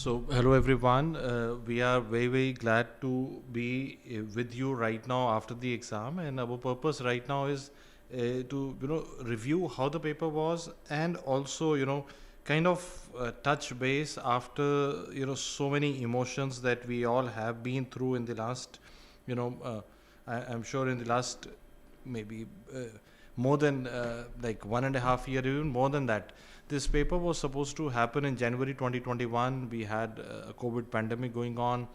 So, hello everyone. We are very glad to be with you right now after the exam, and our purpose right now is to review how the paper was, and also kind of touch base after so many emotions that we all have been through in the last you know I'm sure in the last maybe more than like 1.5 year, even more than that. This paper was supposed to happen in January 2021. We had a COVID pandemic going on,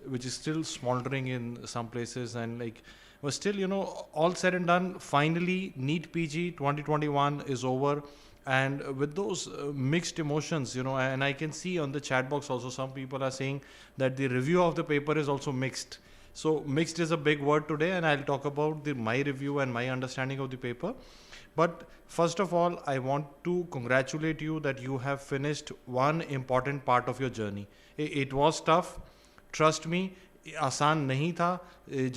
which is still smoldering in some places, and like was still all said and done. Finally, NEET PG 2021 is over, and with those mixed emotions, and I can see on the chat box also some people are saying that the review of the paper is also mixed. So mixed is a big word today, and I'll talk about my review and my understanding of the paper. But first of all, I want to congratulate you that you have finished one important part of your journey. It was tough, trust me. आसान नहीं था.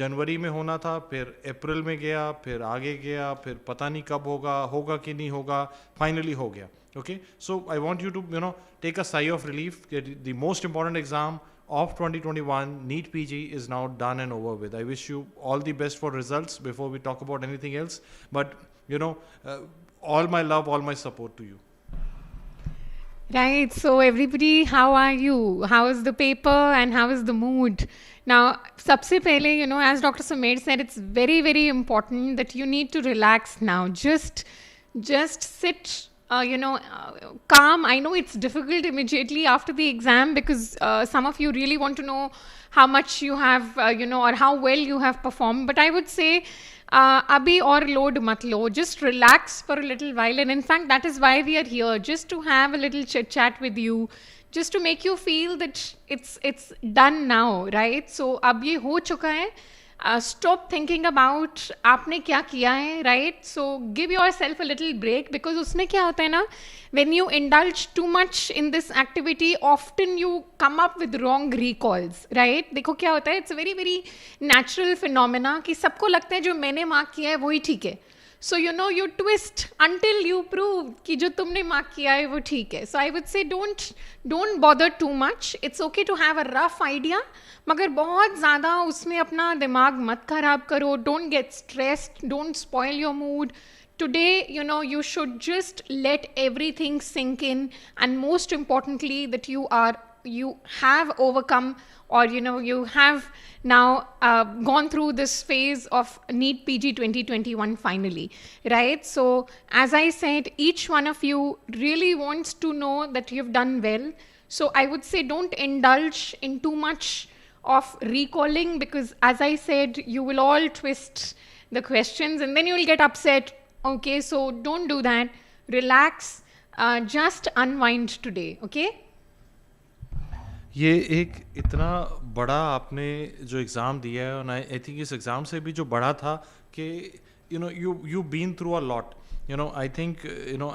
जनवरी में होना था, फिर अप्रैल में गया, फिर आगे गया, फिर पता नहीं कब होगा कि नहीं होगा, फाइनली हो गया. Okay, so I want you to take a sigh of relief. The most important exam of 2021 NEET PG is now done and over with. I wish you all the best for results before we talk about anything else. But all my love, all my support to you. Right. So everybody, how are you? How is the paper and how is the mood? Now, sabse pehle, as Dr. Sumer said, it's very, very important that you need to relax now. Just sit, calm. I know it's difficult immediately after the exam because some of you really want to know how much you have, or how well you have performed. But I would say, abhi or load mat lo, just relax for a little while. And in fact, that is why we are here, just to have a little chit chat with you, just to make you feel that it's done now, right? So ab ye ho chuka hai. Stop thinking about आपने क्या किया है, right? So give yourself a little break, because उसमें क्या होता है ना, when you indulge too much in this activity, often you come up with wrong recalls, right? देखो क्या होता है, it's a very very natural phenomena कि सबको लगता है जो मैंने मार्क किया है वही ठीक है. So you twist until you prove कि जो तुमने मार्क किया है वो ठीक है. So I would say don't bother too much. It's okay to have a rough idea, मगर बहुत ज़्यादा उसमें अपना दिमाग मत खराब करो. Don't get stressed. Don't spoil your mood. Today, you should just let everything sink in, and most importantly that you have overcome, or you have now gone through this phase of NEET PG 2021 finally, right? So as I said, each one of you really wants to know that you've done well. So I would say don't indulge in too much of recalling, because as I said, you will all twist the questions and then you will get upset. Okay, so don't do that. Relax, just unwind today, okay? ये एक इतना बड़ा आपने जो exam दिया है, और I think इस एग्ज़ाम से भी जो बड़ा था कि you been through a lot. I think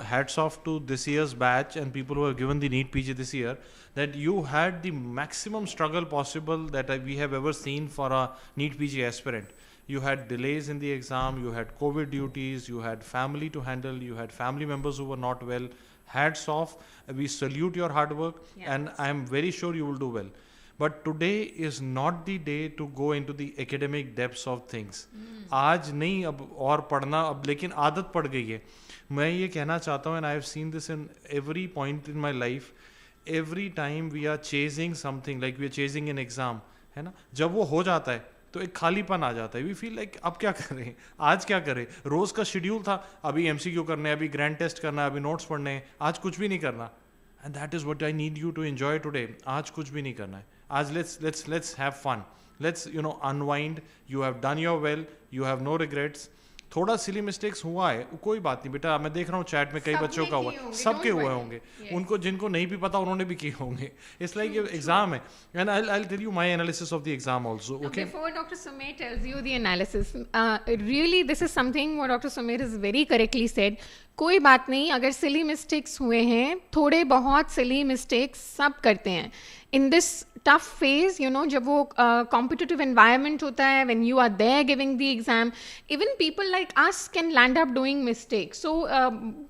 hats off to this year's batch and people who have given the NEET PG this year, that you had the maximum struggle possible that we have ever seen for a NEET PG aspirant. You had delays in the exam, you had COVID duties, you had family to handle, you had family members who were not well. Hats off. We salute your hard work, and I am very sure you will do well. But today is not the day to go into the academic depths of things. आज नहीं अब और पढ़ना, अब लेकिन आदत पड़ गई है. मैं ये कहना चाहता हूँ, and I have seen this in every point in my life. Every time we are chasing something, like we are chasing an exam, है ना, जब वो हो जाता है तो एक खालीपन आ जाता है. वी फील लाइक अब क्या करें, आज क्या करें. रोज का शेड्यूल था, अभी MCQ करने हैं, अभी ग्रैंड टेस्ट करना है, अभी नोट्स पढ़ने हैं, आज कुछ भी नहीं करना. And that is what I need you to enjoy today. आज कुछ भी नहीं करना है. आज let's have fun. Let's unwind. You have done your well. You have no regrets. थोड़ा सिली मिस्टेक्स हुआ है, कोई बात नहीं बेटा. मैं देख रहा हूँ चैट में कई बच्चों का हुआ, सबके हुए होंगे. उनको जिनको नहीं भी पता उन्होंने भी किए होंगे. It's like an exam है. And I'll tell you my analysis of the exam also. Okay. Before Dr. Sumer tells you the analysis, really this is something what Dr. Sumer has very correctly said. कोई बात नहीं, अगर silly mistakes हुए हैं, थोड़े बहुत silly mistakes सब करते हैं in this tough phase, you know, जब वो कॉम्पिटिटिव एनवायरनमेंट होता है, when you are there giving the exam, even people like us can land up doing mistakes. So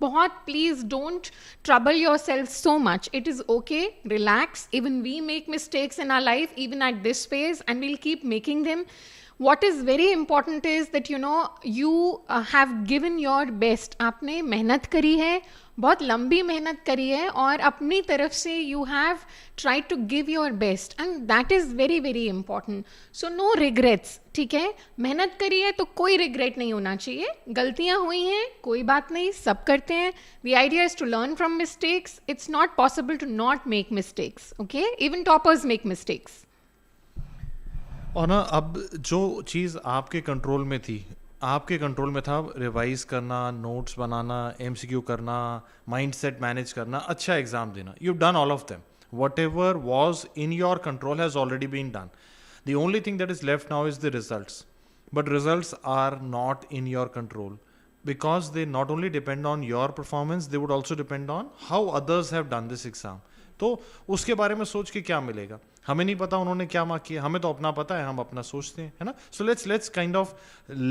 बहुत please don't trouble yourself so much. It is okay, relax. Even we make mistakes in our life, even at this phase, and we'll keep making them. What is very important is that you know you have given your best. आपने मेहनत करी है, बहुत लंबी मेहनत करी है, और अपनी तरफ से you have tried to give your best, and that is very very important. So no regrets. ठीक है, मेहनत करी है तो कोई रिग्रेट नहीं होना चाहिए. गलतियां हुई हैं, कोई बात नहीं, सब करते हैं. The idea is to learn from mistakes. It's not possible to not make mistakes. Okay, even toppers make mistakes. और ना अब जो चीज़ आपके कंट्रोल में थी, आपके कंट्रोल में था रिवाइज करना, नोट्स बनाना, एमसीक्यू करना, माइंडसेट मैनेज करना, अच्छा एग्जाम देना. You done all of them. Whatever was in your control has already been done. The only thing that is left now is the results. But results are not in your control because they not only depend on your performance, they would also depend on how others have done this exam. तो उसके बारे में सोच के क्या मिलेगा? हमें नहीं पता उन्होंने क्या मार्क किया, हमें तो अपना पता है, हम अपना सोचते हैं, है ना? So let's kind of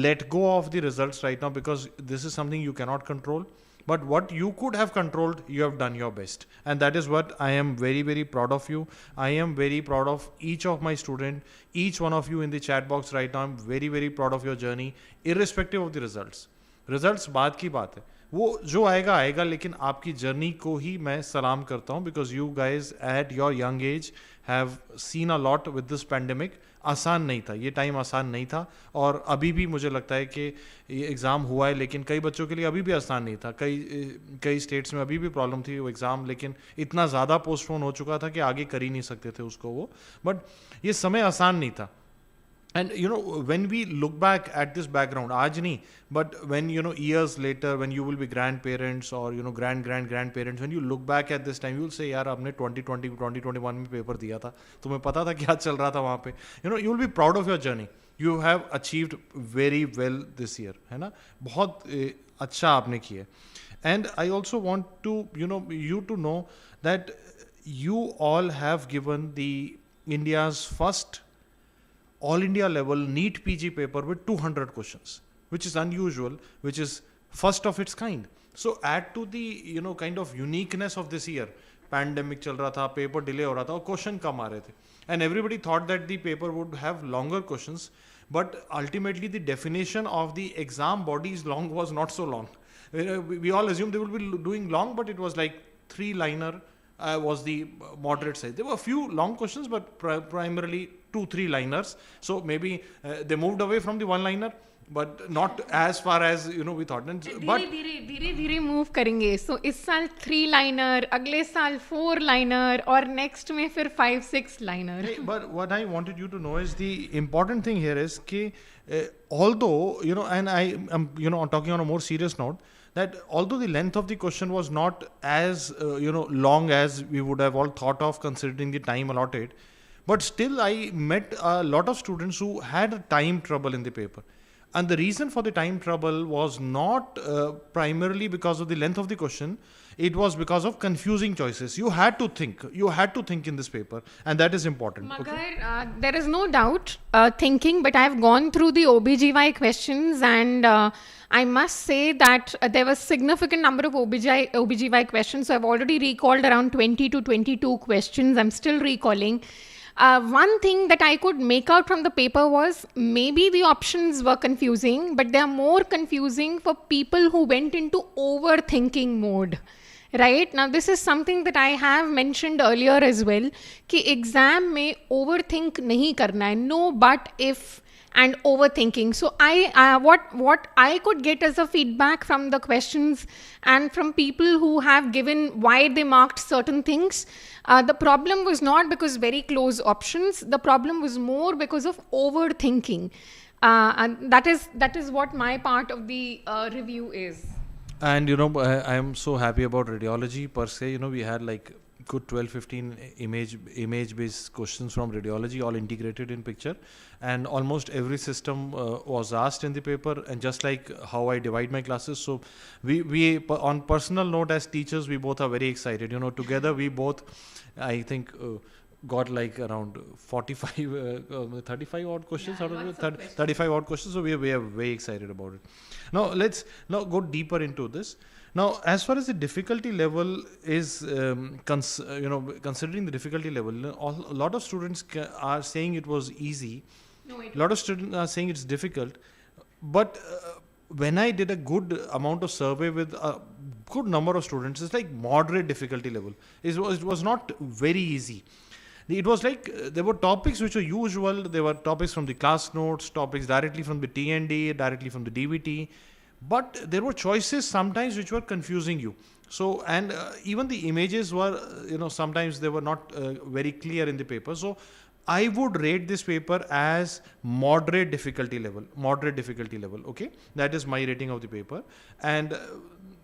let go of the results right now because this is something you cannot control. But what you could have controlled, you have done your best. And that is what I am very, very proud of you. I am very proud of each of my student, each one of you in the chat box right now. I'm very, very proud of your journey, irrespective of the results. Results बाद की बात है, वो जो आएगा आएगा, लेकिन आपकी जर्नी को ही मैं सलाम करता हूँ because you guys at your young age have seen a lot with this pandemic. आसान नहीं था, ये टाइम आसान नहीं था, और अभी भी मुझे लगता है कि ये एग्ज़ाम हुआ है लेकिन कई बच्चों के लिए अभी भी आसान नहीं था. कई स्टेट्स में अभी भी प्रॉब्लम थी वो एग्ज़ाम, लेकिन इतना ज़्यादा पोस्टपोन हो चुका था कि आगे कर ही नहीं सकते थे उसको वो. बट ये समय आसान नहीं था. And you know, when we look back at this background, aaj nahi, but when you know years later, when you will be grandparents or you know grandparents, when you look back at this time, you will say, यार हमने 2020 2021 में paper दिया था, तुम्हें पता था क्या चल रहा था वहाँ पे. You know, you will be proud of your journey. You have achieved very well this year, है ना? बहुत अच्छा आपने किया. And I also want to you to know that you all have given the India's first all India level NEET PG paper with 200 questions, which is unusual, which is first of its kind. So add to the kind of uniqueness of this year. Pandemic चल रहा था, paper delay हो रहा था, और question कम आ रहे थे, and everybody thought that the paper would have longer questions, but ultimately the definition of the exam body's long was not so long. We all assumed they will be doing long, but it was like 3-liner was the moderate size. There were a few long questions, but primarily 2-3 liners. So maybe they moved away from the 1-liner, but not as far as we thought. But धीरे move करेंगे. So इस साल 3-liner, अगले साल 4-liner, और next में फिर 5-6 liner. But what I wanted you to know is the important thing here is कि although and I am talking on a more serious note, that although the length of the question was not as long as we would have all thought of considering the time allotted, but still I met a lot of students who had time trouble in the paper. And the reason for the time trouble was not primarily because of the length of the question. It was because of confusing choices. You had to think in this paper, and that is important. Magar, there is no doubt thinking, but I have gone through the OBGY questions, and I must say that there was significant number of OBGY questions. So I've already recalled around 20 to 22 questions. I'm still recalling. One thing that I could make out from the paper was maybe the options were confusing, but they are more confusing for people who went into overthinking mode. Right? Now, this is something that I have mentioned earlier as well, कि exam में overthink नहीं करना है. No, but if and overthinking. So what I could get as a feedback from the questions and from people who have given why they marked certain things, the problem was not because very close options. The problem was more because of overthinking, and that is what my part of the review is. And I am so happy about radiology per se. We had like good 12-15 image based questions from radiology, all integrated in picture, and almost every system was asked in the paper. And just like how I divide my classes, so we on personal note, as teachers, we both are very excited. Together we both, I think, got like around 45 35 odd questions out of it, 35 odd questions. So we are very excited about it. Now let's now go deeper into this. Now, as far as the difficulty level is, considering the difficulty level, a lot of students are saying it was easy. A lot of students are saying it's difficult. But when I did a good amount of survey with a good number of students, it's like moderate difficulty level. It was not very easy. It was like there were topics which were usual. There were topics from the class notes, topics directly from the TND, directly from the DVT. But there were choices sometimes which were confusing you. So, and even the images were, sometimes they were not very clear in the paper. So, I would rate this paper as moderate difficulty level. Okay, that is my rating of the paper. And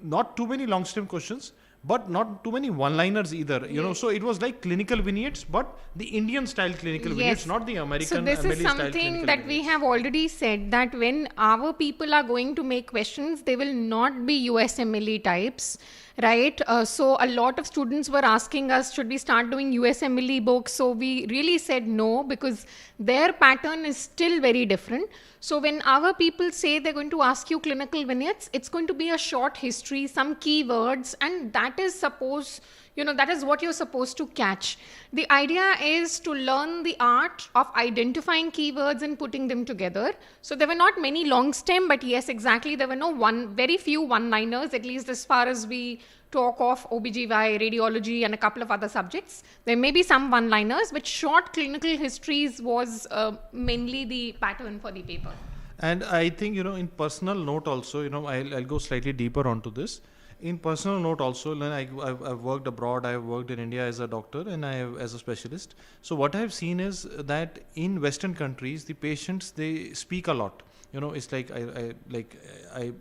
not too many long stem questions, but not too many one-liners either. So it was like clinical vignettes, but the Indian style clinical vignettes, not the American. So this is something that we have already said, that when our people are going to make questions, they will not be USMLE types, right? So a lot of students were asking us, should we start doing USMLE books? So we really said no, because their pattern is still very different. So when our people say they're going to ask you clinical vignettes, it's going to be a short history, some keywords, and that is that is what you're supposed to catch. The idea is to learn the art of identifying keywords and putting them together. So there were not many long stem, but yes, exactly, there were very few one-liners, at least as far as we talk of OBGY, radiology, and a couple of other subjects. There may be some one-liners, but short clinical histories was mainly the pattern for the paper. And I think, in personal note also, I'll go slightly deeper onto this. In personal note also, I've worked abroad, I've worked in India as a doctor and as a specialist. So what I've seen is that in Western countries, the patients, they speak a lot. It's like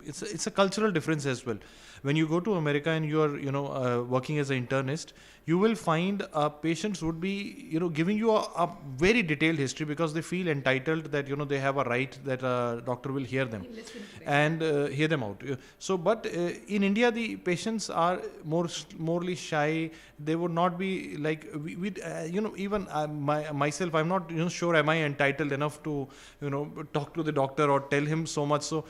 it's a cultural difference as well. When you go to America and you are working as an internist, you will find patients would be giving you a very detailed history, because they feel entitled that they have a right that a doctor will hear them and hear them out. So but in India, the patients are morely shy. They would not be like even myself, I'm not sure am I entitled enough to talk to the doctor or tell him so much. So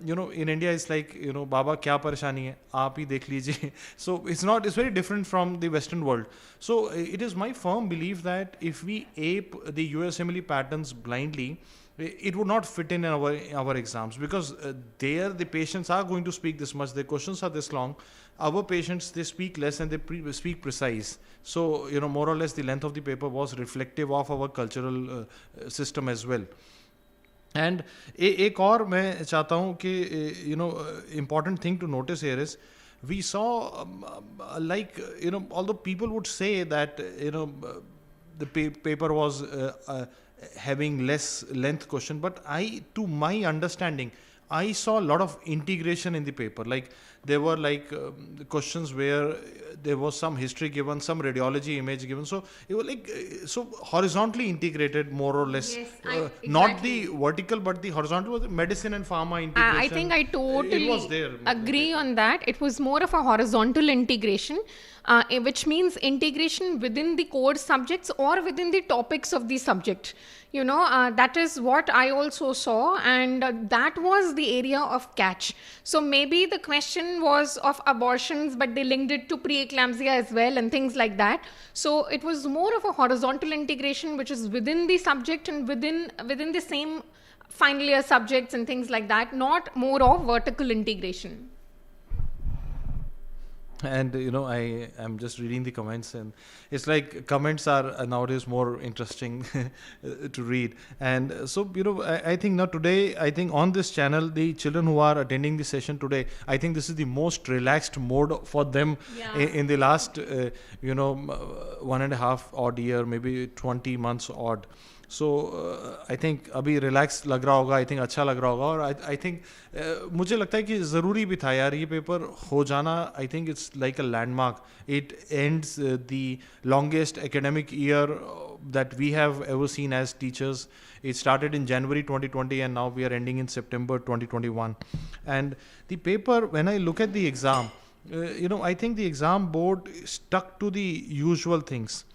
in India it's like Baba kya pareshani hai, aap hi dekh lijiye. So it's very different from the Western world. So it is my firm belief that if we ape the USMLE patterns blindly, it would not fit in our exams, because there the patients are going to speak this much, their questions are this long. Our patients, they speak less and they speak precise. So more or less the length of the paper was reflective of our cultural system as well. And एक और मैं चाहता हूँ कि important thing to notice here is, we saw although people would say that the paper was having less length question, but to my understanding, I saw a lot of integration in the paper. Like there were questions where there was some history given, some radiology image given. So it was so horizontally integrated, more or less. Yes, exactly. Not the vertical, but the horizontal was medicine and pharma integration. I think I totally was there. agree on that. It was more of a horizontal integration, which means integration within the core subjects or within the topics of the subject. That is what I also saw, and that was the area of catch. So maybe the question was of abortions, but they linked it to preeclampsia as well and things like that. So it was more of a horizontal integration, which is within the subject and within the same final year subjects and things like that, not more of vertical integration. And I am just reading the comments, and it's like comments are nowadays more interesting to read. And so I think now today, I think on this channel, the children who are attending the session today, I think this is the most relaxed mode for them in the last 1.5 odd year, maybe 20 months odd. So I think अभी relax लग रहा होगा, I think अच्छा लग रहा होगा, और I think मुझे लगता है कि ज़रूरी भी था यार ये पेपर हो जाना. I think it's like a landmark. It ends the longest academic year that we have ever seen as teachers. It started in January 2020 and now we are ending in September 2021. And the paper, when I look at the exam, I think the exam board stuck to the usual things.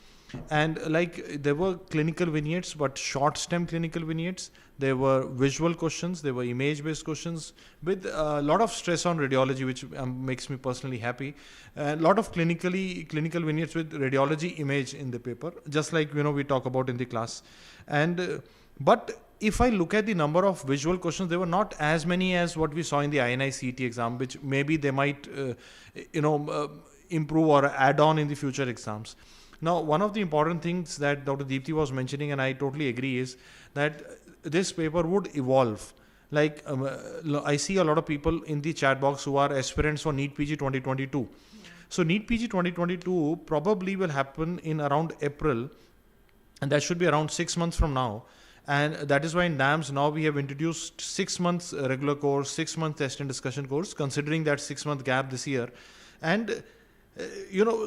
And like there were clinical vignettes, but short stem clinical vignettes. There were visual questions, there were image based questions with a lot of stress on radiology, which makes me personally happy. A lot of clinical vignettes with radiology image in the paper, just like we talk about in the class. And but if I look at the number of visual questions, there were not as many as what we saw in the INI CET exam, which maybe they might improve or add on in the future exams. Now, one of the important things that Dr. Deepti was mentioning, and I totally agree, is that this paper would evolve. Like I see a lot of people in the chat box who are aspirants for NEETPG 2022. Yeah. So NEETPG 2022 probably will happen in around April, and that should be around 6 months from now. And that is why in NAMS now we have introduced 6 months regular course, 6 month test and discussion course, considering that 6 month gap this year. And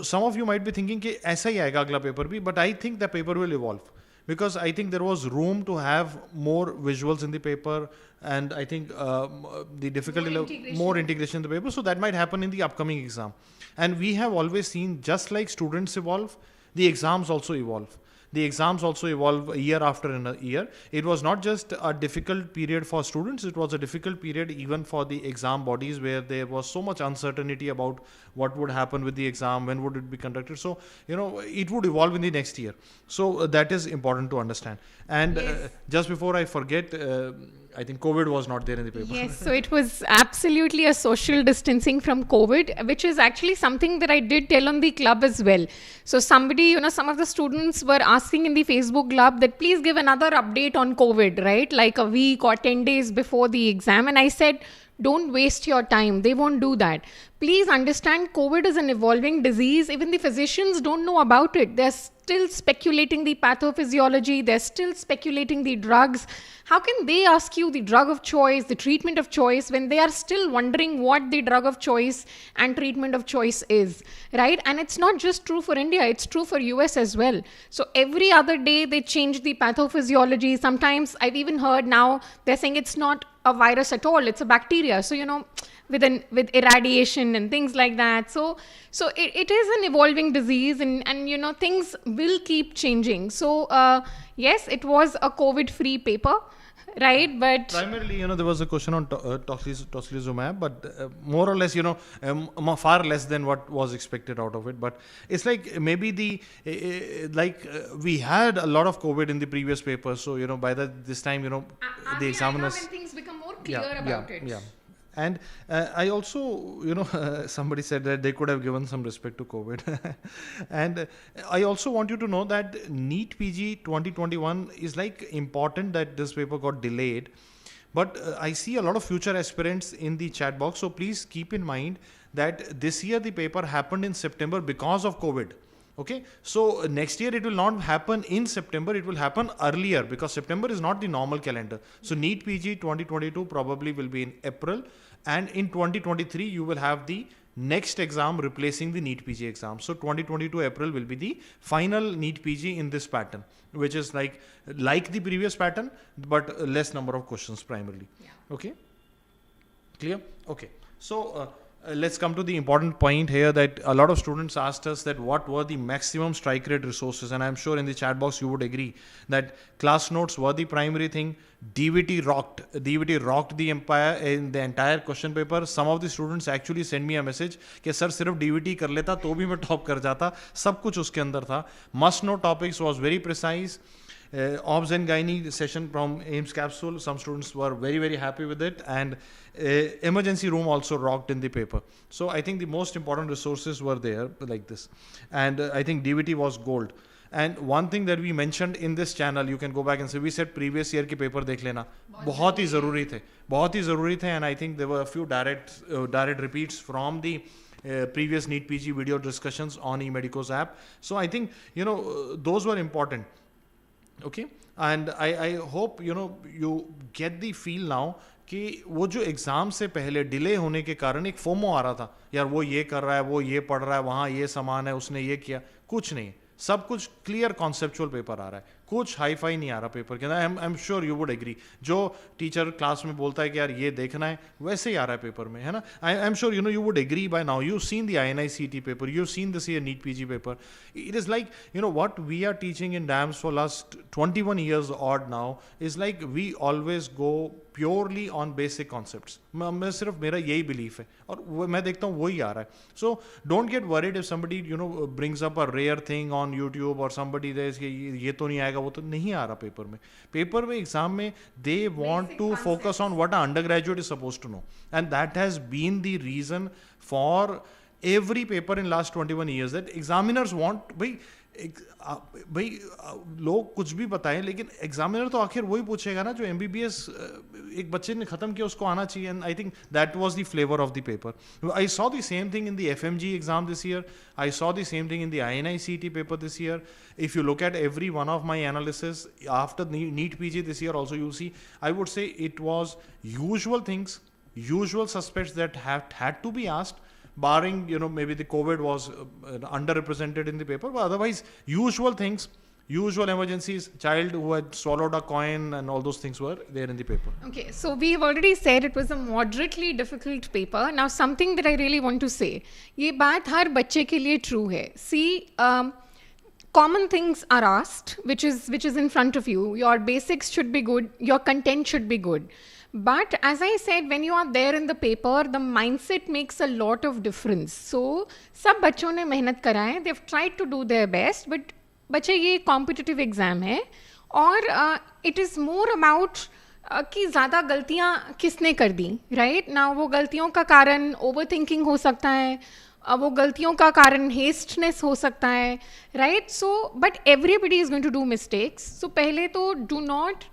some of you might be thinking कि ऐसा ही आएगा अगला paper भी, but I think the paper will evolve because I think there was room to have more visuals in the paper, and I think the difficulty more integration in the paper, so that might happen in the upcoming exam. And we have always seen, just like students evolve, the exams also evolve. The exams also evolve year after year. It was not just a difficult period for students, it was a difficult period even for the exam bodies, where there was so much uncertainty about what would happen with the exam, when would it be conducted. So, it would evolve in the next year. So that is important to understand. And yes. Just before I forget, I think COVID was not there in the paper. Yes, so it was absolutely a social distancing from COVID, which is actually something that I did tell on the club as well. So somebody, some of the students were asking in the Facebook club that please give another update on COVID, right? Like a week or 10 days before the exam. And I said, don't waste your time. They won't do that. Please understand, COVID is an evolving disease. Even the physicians don't know about it. They're still speculating the pathophysiology. They're still speculating the drugs. How can they ask you the drug of choice, the treatment of choice, when they are still wondering what the drug of choice and treatment of choice is, right? And it's not just true for India. It's true for US as well. So every other day they change the pathophysiology. Sometimes I've even heard now they're saying it's not a virus at all. It's a bacteria. So, with irradiation and things like that. So it is an evolving disease, and things will keep changing. So yes, it was a COVID-free paper, right? But primarily, there was a question on tocilizumab, but more or less, far less than what was expected out of it. But it's like maybe we had a lot of COVID in the previous paper, so by this time, the examiners, when things become more clear about it. Yeah. And I also, somebody said that they could have given some respect to COVID. And I also want you to know that NEET PG 2021 is like important that this paper got delayed. But I see a lot of future aspirants in the chat box. So please keep in mind that this year the paper happened in September because of COVID. Okay, so next year it will not happen in September, it will happen earlier because September is not the normal calendar. So NEET PG 2022 probably will be in April, and in 2023 you will have the next exam replacing the NEET PG exam. So 2022 April will be the final NEET PG in this pattern, which is like the previous pattern but less number of questions primarily. Yeah. Okay, clear? Okay, so let's come to the important point here, that a lot of students asked us that what were the maximum strike rate resources, and I'm sure in the chat box you would agree that class notes were the primary thing. DVT rocked the empire in the entire question paper. Some of the students actually sent me a message कि sir सिर्फ DVT कर लेता तो भी मैं top कर जाता, सब कुछ उसके अंदर था. Must know topics was very precise. Obs and Gynae session from AIIMS capsule, some students were very, very happy with it, and emergency room also rocked in the paper. So I think the most important resources were there like this, and I think DVT was gold. And one thing that we mentioned in this channel, you can go back and say, we said previous year के paper देख लेना, बहुत ही ज़रूरी थे, and I think there were a few direct repeats from the previous NEET PG video discussions on eMedico's app. So I think those were important. Okay, and I hope you get the feel now कि वो जो exam से पहले delay होने के कारण एक FOMO आ रहा था, यार वो ये कर रहा है, वो ये पढ़ रहा है, वहाँ ये सामान है, उसने ये किया, कुछ नहीं, सब कुछ क्लियर कॉन्सेप्चुअल पेपर आ रहा है, कुछ हाई फाई नहीं आ रहा पेपर के अंदर. I am sure you would agree. जो टीचर क्लास में बोलता है कि यार ये देखना है, वैसे ही आ रहा है पेपर में, है ना. I am sure you would agree by now. You seen the INICET paper, you seen this year NEET PG paper. It is like, what we are teaching in DAMS for last 21 years odd now is like we always go purely on basic concepts. मैं सिर्फ मेरा यही belief है और मैं देखता हूँ वही आ रहा है. So don't get worried if somebody brings up a rare thing on YouTube or somebody says कि ये तो नहीं आएगा, वो तो नहीं आ रहा पेपर में. पेपर में एग्जाम में they want to focus on what an undergraduate is supposed to know, and that has been the reason for every paper in last 21 years that examiners want. भाई लोग कुछ भी बताएं, लेकिन एग्जामिनर तो आखिर वही पूछेगा ना जो MBBS एक बच्चे ने खत्म किया उसको आना चाहिए. And I think that was the flavour of the paper. I saw the same thing in the FMGE exam this year. I saw the same thing in the INICET paper this year. If you look at every one of my analysis after the NEET PG this year also, you'll see, I would say it was usual things, usual suspects that have had to be asked, barring maybe the COVID was underrepresented in the paper, but otherwise usual things, usual emergencies, child who had swallowed a coin and all those things were there in the paper. Okay, so we've already said it was a moderately difficult paper. Now something that I really want to say, ये बात हर बच्चे के लिए true है. See, common things are asked, which is in front of you. Your basics should be good, your content should be good. But as I said, when you are there in the paper, the mindset makes a lot of difference. So सब बच्चों ने मेहनत करा है, they've tried to do their best, but बच्चे ये competitive exam है और it is more about कि ज़्यादा गलतियाँ किसने कर दी, right? Now वो गलतियों का कारण overthinking हो सकता है, वो गलतियों का कारण हेस्टनेस हो सकता है, right. So but everybody is going to do mistakes. So पहले तो do not,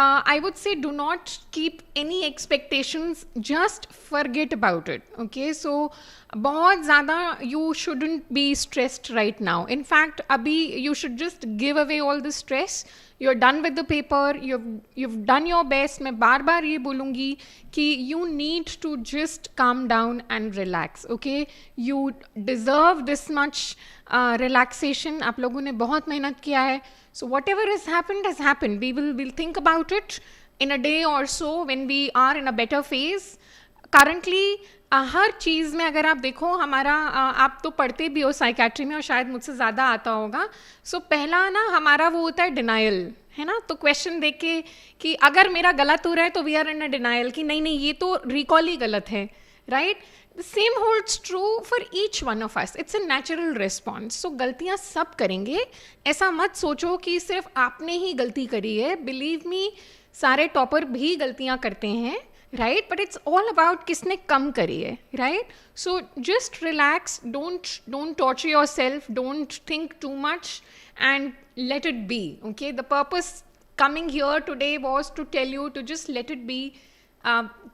I would say, do not keep any expectations, just forget about it. Okay, so बहुत ज़्यादा you shouldn't be stressed right now. In fact, अभी you should just give away all the stress. You're done with the paper, you've done your best. मैं बार बार ये बोलूँगी कि you need to just calm down and relax. Okay, you deserve this much relaxation. आप लोगों ने बहुत मेहनत किया है. So whatever has happened. We'll think about it in a day or so when we are in a better phase. Currently हर चीज़ में अगर आप देखो हमारा, आप तो पढ़ते भी हो साइकेट्री में और शायद मुझसे ज़्यादा आता होगा. सो पहला ना हमारा वो होता है डिनाइल, है ना. तो क्वेश्चन देख के कि अगर मेरा गलत हो रहा है तो we are in a denial कि नहीं ये तो रिकॉल ही गलत है, right. The same holds true for each one of us. It's a natural response. So गलतियाँ सब करेंगे. ऐसा मत सोचो कि सिर्फ आपने ही गलती करी है. Believe me, सारे टॉपर भी गलतियाँ करते हैं, right? But it's all about किसने कम करी है, right? So just relax. Don't torture yourself. Don't think too much and let it be. Okay? The purpose coming here today was to tell you to just let it be.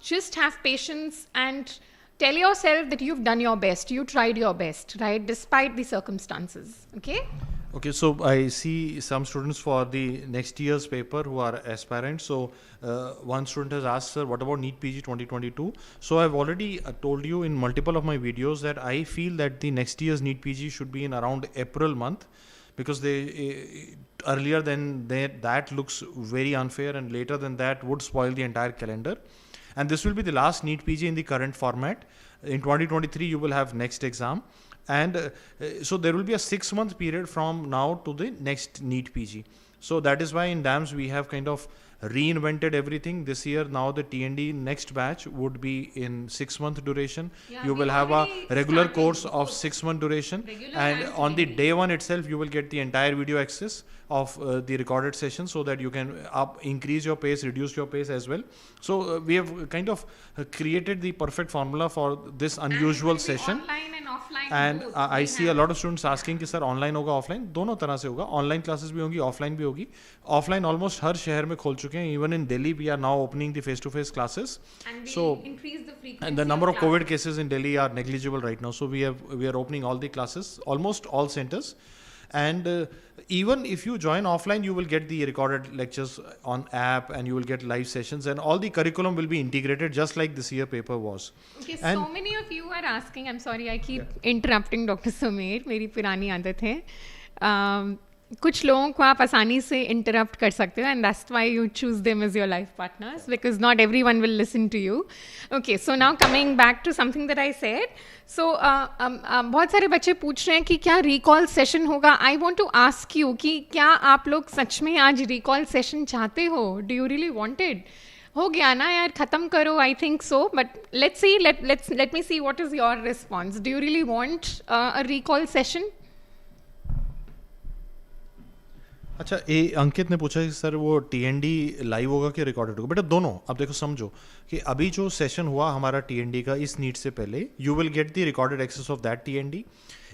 Just have patience and tell yourself that you've done your best, you tried your best, right, despite the circumstances. Okay, so I see some students for the next year's paper who are aspirants. So one student has asked, sir, what about NEET PG 2022? So I've already told you in multiple of my videos that I feel that the next year's NEET PG should be in around April month, because they earlier than that looks very unfair, and later than that would spoil the entire calendar. And this will be the last NEET PG in the current format. In 2023, you will have next exam. And so there will be a 6-month period from now to the next NEET PG. So that is why in DAMS we have kind of reinvented everything this year. Now the TND next batch would be in 6-month duration. Yeah, you will have a regular course of 6-month duration, and on the day one itself you will get the entire video access of the recorded session, so that you can increase your pace, reduce your pace as well. So we have kind of created the perfect formula for this unusual session. Online and offline. And I see a lot of students asking कि sir online होगा offline, दोनों तरह से होगा. Online classes भी होंगी, offline भी होगी. ऑफलाइन ऑलमोस्ट हर शहर में खोल चुके हैं. Even in Delhi we are now opening the face to face classes. So and the number of COVID cases in Delhi are negligible right now. So we are opening all the classes, almost all centers. And even if you join offline, you will get the recorded lectures on app, and you will get live sessions, and all the curriculum will be integrated just like this year paper was. Okay, And so many of you are asking. I'm sorry, I keep interrupting Dr. Sumer. मेरी पुरानी आदत है. कुछ लोगों को आप आसानी से इंटरप्ट कर सकते हो, and that's why you choose them as your life partners, because not everyone will listen to you. Okay, so now coming back to something that I said. So बहुत सारे बच्चे पूछ रहे हैं कि क्या रिकॉल सेशन होगा. I want to ask you कि क्या आप लोग सच में आज रिकॉल सेशन चाहते हो? Do you really wanted? हो गया ना यार, खत्म करो. I think so, but let's see, let me see what is your response. Do you really want a recall session? अच्छा, अंकित ने पूछा कि सर वो TND लाइव होगा कि रिकॉर्डेड होगा. बेटा दोनों. अब देखो, समझो कि अभी जो सेशन हुआ हमारा TND का इस नीट से पहले, you will get the recorded access of that TND.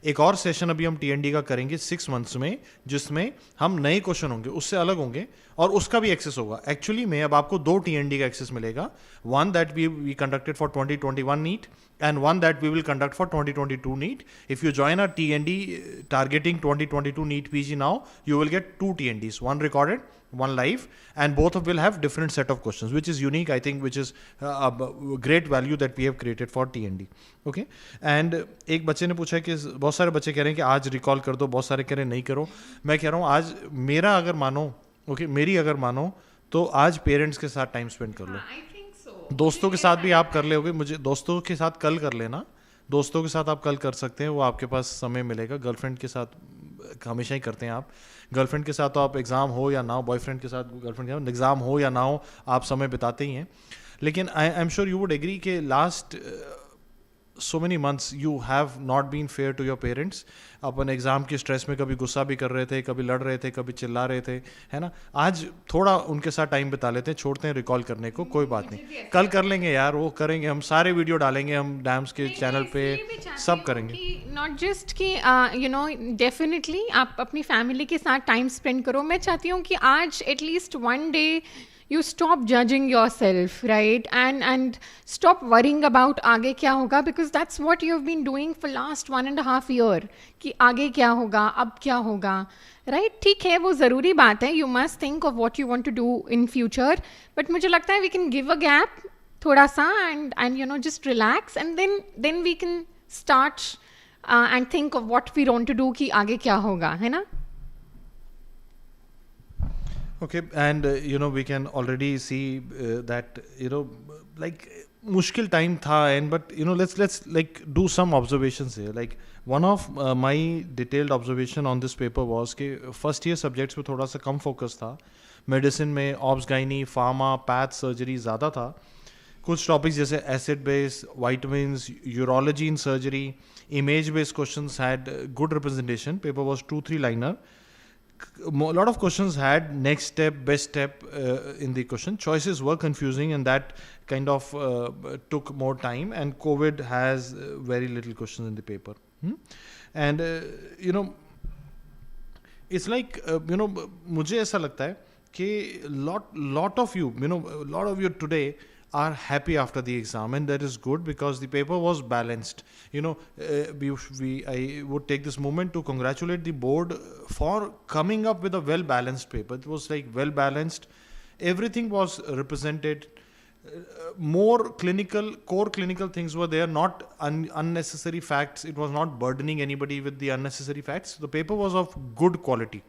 एक और सेशन अभी हम TND का करेंगे 6 मंथ्स में, जिसमें हम नए क्वेश्चन होंगे, उससे अलग होंगे, और उसका भी एक्सेस होगा. एक्चुअली में अब आपको 2 TND का एक्सेस मिलेगा. One that we conducted for 2021 NEET, and one that we will conduct for 2022 NEET. If you join our TND targeting 2022 NEET PG now, you will get 2 TNDs, one recorded, one live, and both of will have different set of questions, which is unique, I think, which is a great value that we have created for TND. Okay. And एक बच्चे ने पूछा कि बहुत सारे बच्चे कह रहे हैं कि आज रिकॉल कर दो, बहुत सारे कह रहे हैं नहीं करो. मैं कह रहा हूँ आज मेरा अगर मानो, मेरी अगर मानो, तो आज पेरेंट्स के साथ टाइम स्पेंड कर लो. दोस्तों के साथ भी आप कर लोगे, मुझे दोस्तों के साथ कल कर लेना. दोस्तों के साथ आप कल कर सकते हैं, वो आपके पास समय मिलेगा. गर्लफ्रेंड के साथ हमेशा ही करते हैं आप. गर्लफ्रेंड के साथ तो आप एग्ज़ाम हो या ना हो, बॉयफ्रेंड के साथ गर्लफ्रेंड के साथ एग्ज़ाम हो या ना हो, आप समय बिताते ही हैं. लेकिन I am sure you would agree कि last so many months you have not been fair to your parents. Upon exam की स्ट्रेस में कभी गुस्सा भी कर रहे थे, कभी लड़ रहे थे, कभी चिल्ला रहे थे, है ना. आज थोड़ा उनके साथ टाइम बिता लेते हैं, छोड़ते हैं रिकॉल करने को. कोई बात नहीं, कल कर लेंगे यार, वो करेंगे. हम सारे वीडियो डालेंगे हम डैम्स के चैनल पे, सब करेंगे. नॉट जस्ट कि यू नो, डेफिनेटली आप अपनी फैमिली के साथ टाइम स्पेंड करो. मैं चाहती हूँ कि आज at least one day you stop judging yourself, right? And stop worrying about आगे क्या होगा, because that's what you've been doing for last 1.5 year, कि आगे क्या होगा, अब क्या होगा, right? ठीक है, वो ज़रूरी बात है. You must think of what you want to do in future, but मुझे लगता है we can give a gap थोड़ा सा, and you know, just relax, and then we can start and think of what we want to do, कि आगे क्या होगा, है ना. Okay, and you know, we can already see that, you know, like mushkil time tha, and but you know, let's like do some observations here. Like one of my detailed observation on this paper was कि first year subjects में थोड़ा सा कम focus था. Medicine में obs gynae, pharma, path, surgery ज़्यादा था. कुछ टॉपिक्स जैसे acid base, vitamins, urology in surgery, image based questions had good representation. Paper was 2-3 liner. A lot of questions had next step, best step in the question. Choices were confusing, and that kind of took more time, and COVID has very little questions in the paper. And you know, it's like you know, मुझे ऐसा लगता है कि lot of you today are happy after the exam, and that is good because the paper was balanced. You know, I would take this moment to congratulate the board for coming up with a well balanced paper. It was like well balanced, everything was represented. More clinical, core clinical things were there, not unnecessary facts. It was not burdening anybody with the unnecessary facts. The paper was of good quality.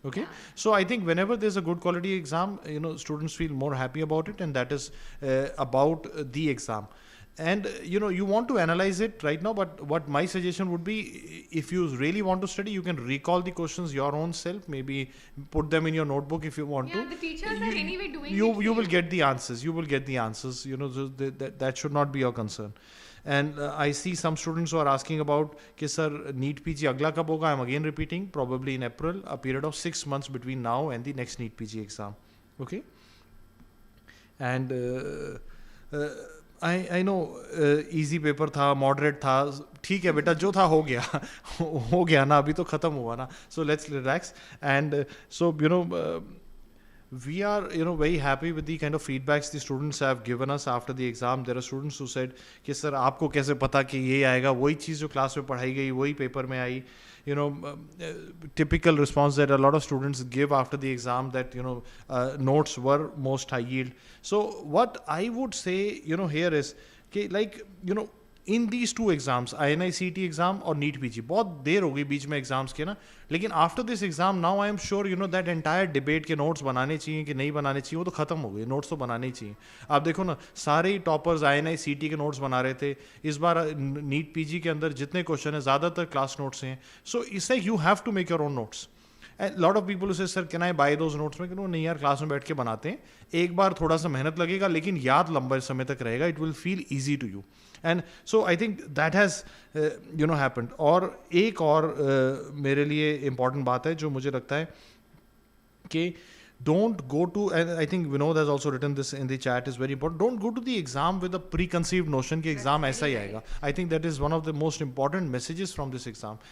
Okay, so I think whenever there's a good quality exam, you know, students feel more happy about it, and that is about the exam. And you know, you want to analyze it right now, but what my suggestion would be, if you really want to study, you can recall the questions your own self, maybe put them in your notebook if you want to. The teachers are anyway doing you will get the answers. You will get the answers. You know, so that should not be your concern. And I see some students who are asking about कि sir NEET PG अगला कब होगा. I'm again repeating, probably in April, a period of 6 months between now and the next NEET PG exam. Okay. And I know easy paper था, moderate था, ठीक है बेटा, जो था हो गया हो गया ना, अभी तो ख़त्म हुआ ना. So let's relax. And so you know, we are, you know, very happy with the kind of feedbacks the students have given us after the exam. There are students who said कि sir आपको कैसे पता कि ये आएगा, वही चीज़ जो class में पढ़ाई गई वही पेपर में आई. typical response that a lot of students give after the exam, that notes were most high yield. So what I would say here is, in these two exams INI-CET exam और NEET PG, बहुत देर हो गई बीच में exams के ना, लेकिन after this exam now I am sure that entire debate के notes बनाने चाहिए कि नहीं बनाने चाहिए, वो तो खत्म हो गए, नोट्स तो बनाने ही चाहिए. आप देखो ना, सारे ही टॉपर्स INI-CET के नोट्स बना रहे थे. इस बार नीट पीजी के अंदर जितने क्वेश्चन है ज़्यादातर क्लास नोट्स हैं. So it's like you have to make your own notes. And lot of people say sir can I buy those notes, में नहीं यार, क्लास में बैठ के बनाते हैं, एक बार थोड़ा सा मेहनत लगेगा लेकिन याद लंबे समय तक रहेगा, it will feel easy to you. And so I think that has happened. और एक और मेरे लिए इम्पॉर्टेंट बात है जो मुझे लगता है कि don't go to, and I think Vinod has also written this in the chat, is very important, don't go to the exam with a preconceived notion कि exam ऐसा ही आएगा. I think that is one of the most important messages from this exam.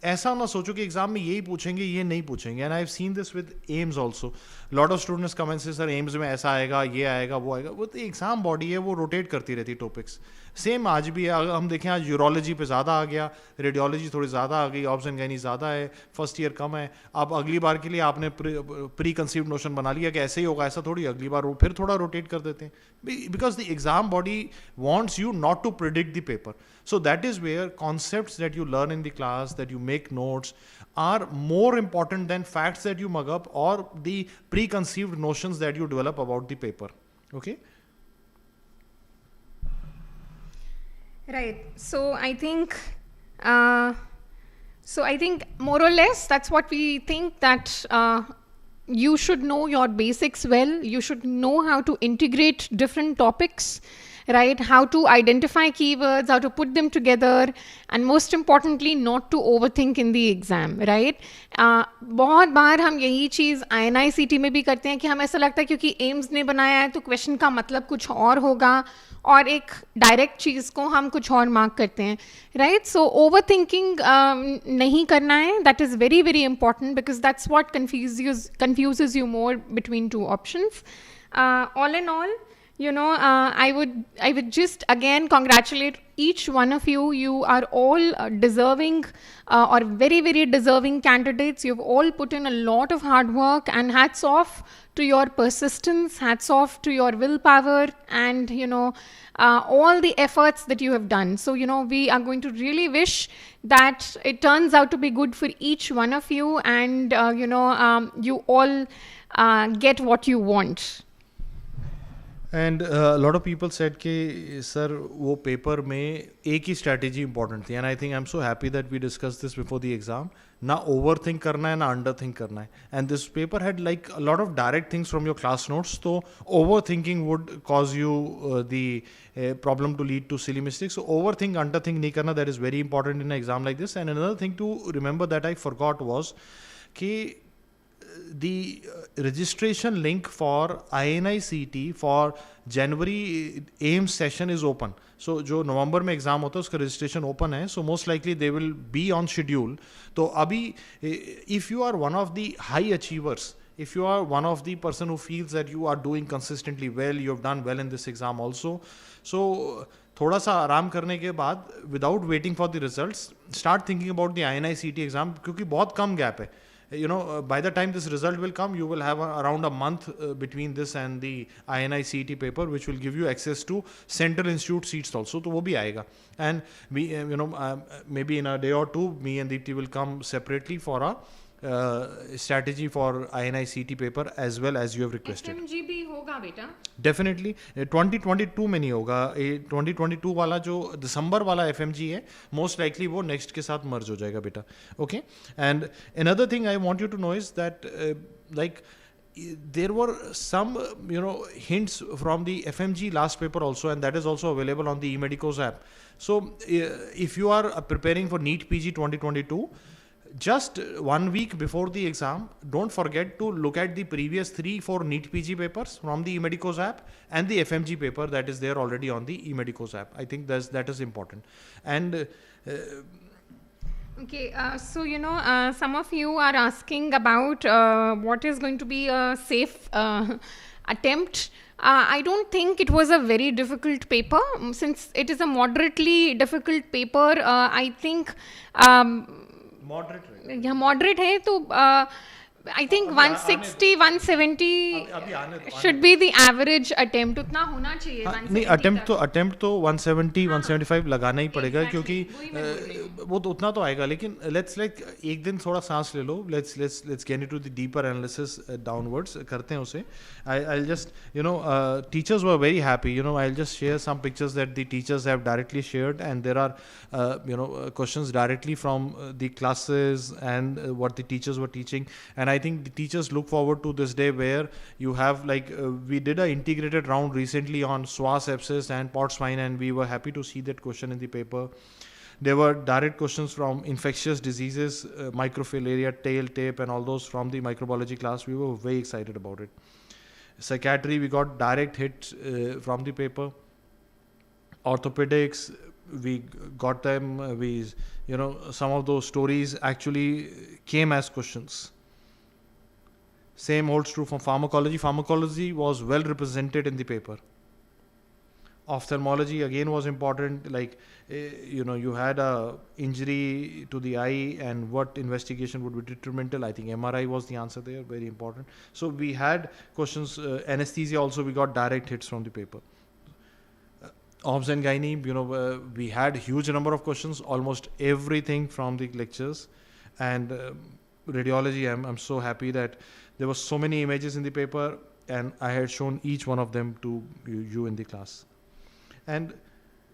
ऐसा ना सोचो कि exam में यही पूछेंगे ये नहीं पूछेंगे. And I have seen this with AIIMS also. Lot of students comment से सर एम्स में ऐसा आएगा, ये आएगा, वो आएगा. वो तो एग्जाम बॉडी है, वो रोटेट करती रहती है टॉपिक्स. सेम आज भी है. अगर हम देखें आज यूरोलॉजी पे ज़्यादा आ गया, रेडियोलॉजी थोड़ी ज़्यादा आ गई, ऑब्स एंड गायनी ज़्यादा है, फर्स्ट ईयर कम है. अब अगली बार के लिए आपने प्री कंसीव्ड नोशन बना लिया कि ऐसे ही होगा, ऐसा थोड़ी, अगली बार फिर थोड़ा रोटेट कर देते हैं, because the exam body wants you not to predict the paper. So that is where concepts that you learn in the class, that you make notes, are more important than facts that you mug up or the preconceived notions that you develop about the paper. Okay? Right. So I think more or less that's what we think, that you should know your basics well. You should know how to integrate different topics, right? How to identify keywords, how to put them together, and most importantly, not to overthink in the exam, right? बहुत बार हम यही चीज़ INI-CET में भी करते हैं कि हमें ऐसा लगता है क्योंकि एम्स ने बनाया है तो क्वेश्चन का मतलब कुछ और होगा, और एक डायरेक्ट चीज़ को हम कुछ और मार्क करते हैं, राइट? सो ओवर थिंकिंग नहीं करना है. That is very very important because that's what confuses you more between two options. All in all, I would just again congratulate each one of you. You are all deserving or very, very deserving candidates. You've all put in a lot of hard work, and hats off to your persistence, hats off to your willpower, and all the efforts that you have done. So we are going to really wish that it turns out to be good for each one of you, and you all get what you want. And lot of people said कि sir वो paper में एक ही strategy important थी. And I think I am so happy that we discuss this before the exam. ना over think करना है, ना अंडर थिंक करना है. And this paper had like a lot of direct things from your class notes. तो over thinking would cause you the problem to lead to silly mistakes. So over think, under think नहीं करना. That is very important in exam like this. And another thing to remember that I forgot was कि the registration link for INI-CET for January AIIMS session is open. So जो नवंबर में exam होता है उसका registration open है. So most likely they will be on schedule. तो अभी if you are one of the high achievers, if you are one of the person who feels that you are doing consistently well, you have done well in this exam also, so थोड़ा सा आराम करने के बाद, without waiting for the results, start thinking about the INI-CET exam, क्योंकि बहुत कम gap है. By the time this result will come, you will have around a month between this and the INI-CET paper, which will give you access to Central Institute seats also. तो वो भी आएगा. And we, maybe in a day or two, me and Deepti will come separately for a strategy for INI-CET paper as well as you have requested. FMGE भी होगा बेटा? Definitely. 2022 में नहीं होगा. 2022 वाला जो दिसंबर वाला FMGE है, most likely वो next के साथ merge हो जाएगा बेटा. Okay? And another thing I want you to know is that there were some hints from the FMGE last paper also, and that is also available on the eMedicos app. So if you are preparing for NEET PG 2022, just 1 week before the exam, don't forget to look at the previous 3-4 NEET PG papers from the eMedicos app and the FMG paper that is there already on the eMedicos app. I think that is important. And okay, so some of you are asking about what is going to be a safe attempt. I don't think it was a very difficult paper. Since it is a moderately difficult paper, I think moderate या moderate है तो I think 160 170 should be the average attempt, उतना होना चाहिए। नहीं, attempt तो 170 175 लगाना ही पड़ेगा, क्योंकि वो तो उतना तो आएगा। लेकिन लेट्स एक दिन थोड़ा सांस ले लो, let's get into the deeper analysis downwards करते हैं उसे। I just teachers were very happy, I just share some pictures that the teachers have directly shared, and there are questions directly from the classes and what the teachers were teaching. And I think the teachers look forward to this day where you have we did a integrated round recently on SWAS sepsis and pot swine, and we were happy to see that question in the paper. There were direct questions from infectious diseases, microfilaria, tail tape, and all those from the microbiology class. We were very excited about it. Psychiatry, we got direct hits from the paper. Orthopedics, we got them, some of those stories actually came as questions. Same holds true for pharmacology was well represented in the paper. Ophthalmology again was important, you had a injury to the eye and what investigation would be detrimental. I think MRI was the answer there, very important. So we had questions. Anesthesia also, we got direct hits from the paper. Obs and gynae, we had huge number of questions, almost everything from the lectures. And radiology, I'm so happy that there were so many images in the paper, and I had shown each one of them to you in the class. And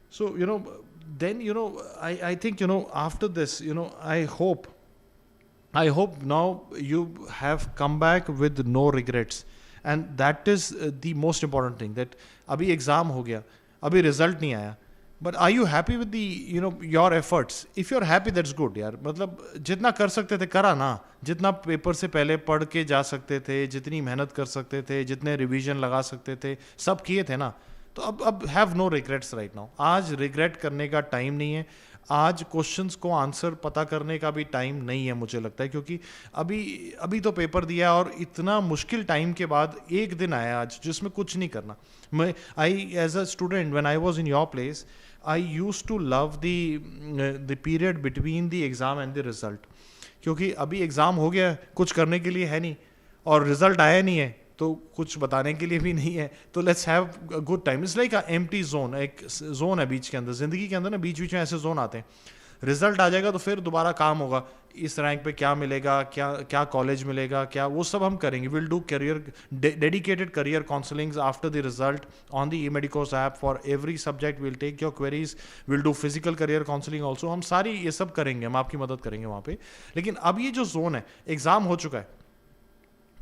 so then I think after this, I hope now you have come back with no regrets, and that is the most important thing. That abhi exam ho gaya, अभी result नहीं आया, but are you happy with the your efforts? If you are happy that's good यार। मतलब जितना कर सकते थे करा ना, जितना पेपर से पहले पढ़ के जा सकते थे, जितनी मेहनत कर सकते थे, जितने रिवीजन लगा सकते थे, सब किए थे ना। तो अब have no regrets right now. आज रिग्रेट करने का टाइम नहीं है, आज क्वेश्चंस को आंसर पता करने का भी टाइम नहीं है मुझे लगता है, क्योंकि अभी तो पेपर दिया और इतना मुश्किल टाइम के बाद एक दिन आया आज जिसमें कुछ नहीं करना। मैं as a student when I was in your place, I used to love the period between the exam and the result, क्योंकि अभी एग्ज़ाम हो गया, कुछ करने के लिए है नहीं, और रिजल्ट आया नहीं है तो कुछ बताने के लिए भी नहीं है, तो let's have a good time. It's like a empty zone, एक जोन है बीच के अंदर, जिंदगी के अंदर ना बीच बीच में ऐसे जोन आते हैं। रिजल्ट आ जाएगा तो फिर दोबारा काम होगा, इस रैंक पे क्या मिलेगा, क्या कॉलेज मिलेगा, क्या वो सब हम करेंगे। Will do career dedicated career counsellings after the result on the eMedicos app for every subject. Will take your queries, will do physical career counselling also. हम सारी ये सब करेंगे, हम आपकी मदद करेंगे वहाँ पे। लेकिन अब ये जो जोन है, एग्जाम हो चुका है,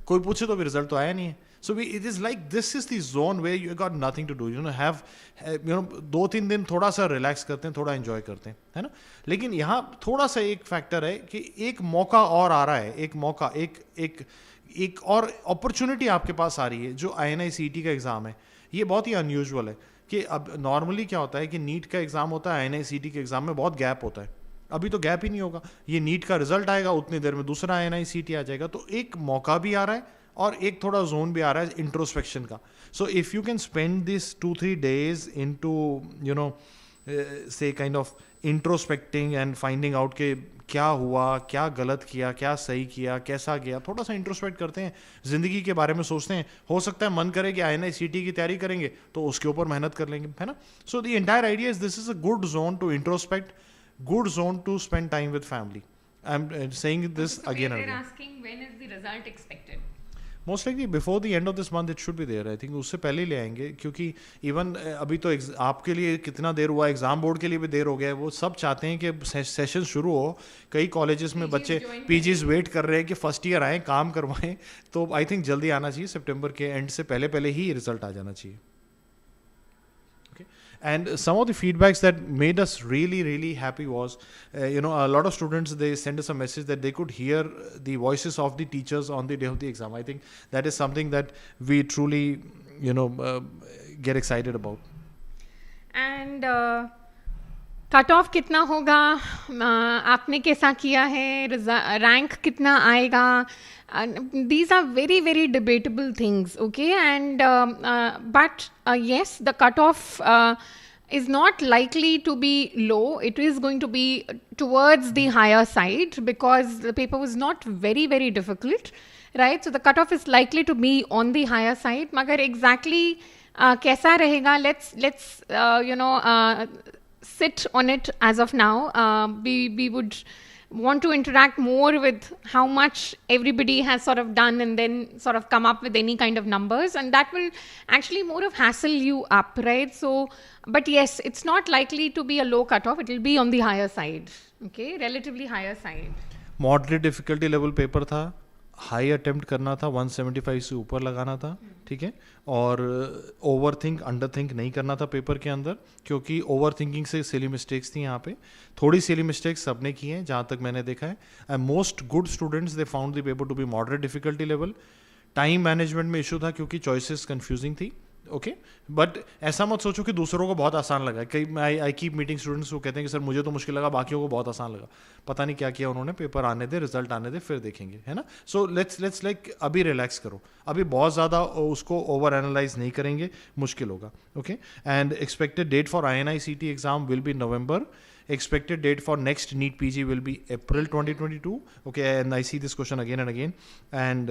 कोई पूछे तो भी रिजल्ट तो आया नहीं है। So it is like this is the zone where you got nothing to do. Have 2-3 दिन थोड़ा सा रिलैक्स करते हैं, थोड़ा एंजॉय करते हैं, है ना। लेकिन यहाँ थोड़ा सा एक फैक्टर है कि एक मौका और आ रहा है, एक मौका, एक और अपॉर्चुनिटी आपके पास आ रही है, जो INI-CET का एग्ज़ाम है। ये बहुत ही अनयूजुअल है कि अब नॉर्मली क्या होता है कि नीट का एग्ज़ाम होता है, INI-CET के एग्ज़ाम में बहुत गैप होता है। अभी तो गैप ही नहीं होगा, ये नीट का रिजल्ट आएगा, उतनी देर में दूसरा INI-CET आ जाएगा। तो एक मौका भी आ रहा है और एक थोड़ा जोन भी आ रहा है इंट्रोस्पेक्शन का। So if you can spend this 2-3 days into say kind of introspecting and finding out के क्या हुआ, क्या गलत किया, क्या सही किया, कैसा गया, थोड़ा सा इंट्रोस्पेक्ट करते हैं, जिंदगी के बारे में सोचते हैं। हो सकता है मन करे कि INI-CET की तैयारी करेंगे तो उसके ऊपर मेहनत कर लेंगे, है ना। So the entire idea is this is a good zone to introspect, good zone to spend time with family. I'm saying this again and again. They're asking when is the result expected? Most likely before the end of this month it should be there. I think उससे पहले ले आएंगे, क्योंकि even अभी तो आपके लिए कितना देर हुआ, एग्जाम बोर्ड के लिए भी देर हो गया है। वो सब चाहते हैं कि सेशन शुरू हो। कई कॉलेजेस में बच्चे PGs वेट कर रहे हैं कि फर्स्ट ईयर आए, काम करवाएं। तो आई थिंक जल्दी आना चाहिए, सितंबर के एंड से पहले ही रिजल्ट आ जाना चाहिए। And some of the feedbacks that made us really, really happy was, a lot of students, they sent us a message that they could hear the voices of the teachers on the day of the exam. I think that is something that we truly, get excited about. And cut off कितना होगा, आपने कैसा किया है, rank कितना आएगा, these are very, very debatable things, okay? And but yes, the cut off is not likely to be low. It is going to be towards the higher side because the paper was not very, very difficult, right? So the cutoff is likely to be on the higher side. Magar exactly kaisa rahega, let's sit on it as of now. We would want to interact more with how much everybody has sort of done and then sort of come up with any kind of numbers, and that will actually more of hassle you up, right? So, but yes, it's not likely to be a low cutoff. It will be on the higher side, okay, relatively higher side. Moderate difficulty level paper था, high attempt करना था, 175 से ऊपर लगाना था, ठीक है, और ओवर थिंक अंडर थिंक नहीं करना था पेपर के अंदर, क्योंकि ओवर थिंकिंग से सिली मिस्टेक्स थी यहाँ पे, थोड़ी सिली मिस्टेक्स सबने की हैं जहाँ तक मैंने देखा है, and most good students they found the paper to be moderate difficulty level. Time management में इशू था क्योंकि चॉइसेस कंफ्यूजिंग थी, ओके, बट ऐसा मत सोचो कि दूसरों को बहुत आसान लगा. कई आई कीप मीटिंग स्टूडेंट्स को कहते हैं कि सर मुझे तो मुश्किल लगा, बाकियों को बहुत आसान लगा. पता नहीं क्या किया उन्होंने, पेपर आने दे, रिजल्ट आने दे, फिर देखेंगे, है ना. सो लेट्स लाइक अभी रिलैक्स करो, अभी बहुत ज़्यादा उसको ओवर एनालाइज नहीं करेंगे, मुश्किल होगा, okay. And expected date for INI-CT exam will be November. Expected date for next NEET PG will be April 2022. Okay, and I see this question again and again. And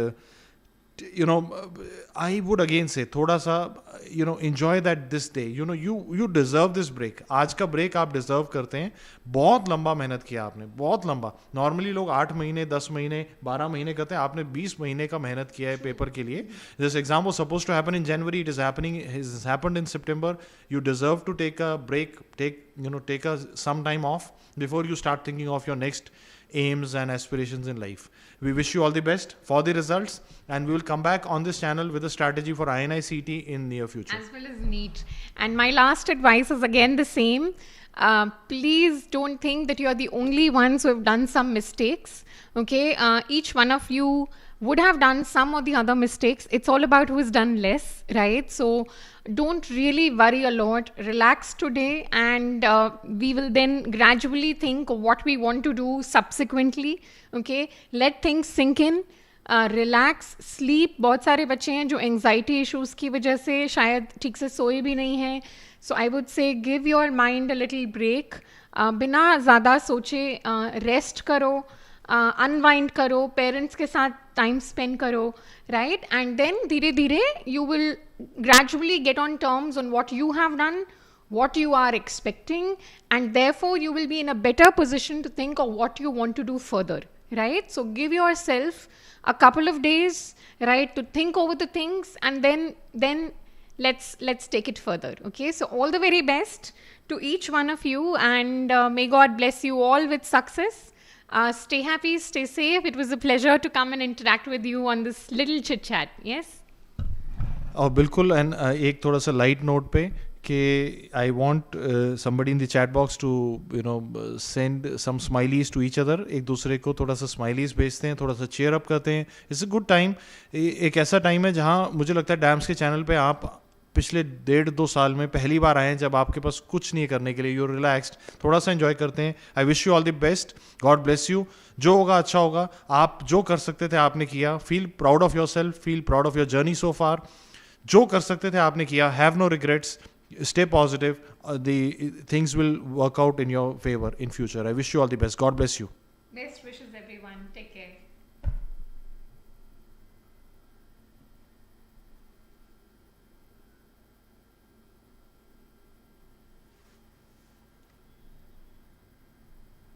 I would again say थोड़ा सा enjoy that this day. You deserve this break. आज का break आप deserve करते हैं. बहुत लंबा मेहनत किया आपने, बहुत लंबा. नॉर्मली लोग 8 महीने, 10 महीने, 12 महीने करते हैं. आपने 20 महीने का मेहनत किया है पेपर के लिए. This exam was supposed to happen in January. It has happened in September. You deserve to take a break, take some time off before you start thinking of your next aims and aspirations in life. We wish you all the best for the results, and we will come back on this channel with a strategy for INI-CT in near future. As well as NEET. And my last advice is again the same. Please don't think that you are the only ones who have done some mistakes. Okay, each one of you would have done some or the other mistakes. It's all about who has done less, right? So don't really worry a lot. Relax today, and we will then gradually think of what we want to do subsequently. Okay, let things sink in. Relax, sleep. बहुत सारे बच्चे हैं जो anxiety issues की वजह से शायद ठीक से सोए भी नहीं हैं. So I would say give your mind a little break. बिना ज़्यादा सोचे रेस्ट करो, अनवाइंड करो, पेरेंट्स के साथ टाइम स्पेंड करो, राइट. एंड देन धीरे धीरे you will gradually get on terms on what you have done, what you are expecting, and therefore you will be in a better position to think of what you want to do further, right? So give yourself a couple of days, right, to think over the things, and then let's take it further. Okay, so all the very best to each one of you, and may God bless you all with success. Stay happy, stay safe. It was a pleasure to come and interact with you on this little chit chat. Yes, और बिल्कुल. And एक थोड़ा सा light note पे कि I want somebody in the chat box to send some smileys to each other. एक दूसरे को थोड़ा सा स्माइलीज भेजते हैं, थोड़ा सा चेयर अप करते हैं. It's a good time. एक ऐसा टाइम है जहाँ मुझे लगता है डैम्स के चैनल पे आप पिछले 1.5-2 साल में पहली बार आए हैं जब आपके पास कुछ नहीं है करने के लिए. यूर रिलैक्स्ड, थोड़ा सा एंजॉय करते हैं. I wish you all the best. God bless you. जो होगा अच्छा होगा. आप जो कर सकते थे आपने किया. Feel proud of yourself, feel proud of your journey so far. जो कर सकते थे आपने किया. Have no regrets. Stay positive. The things will work out in your favor in future. I wish you all the best. God bless you. best wishes everyone.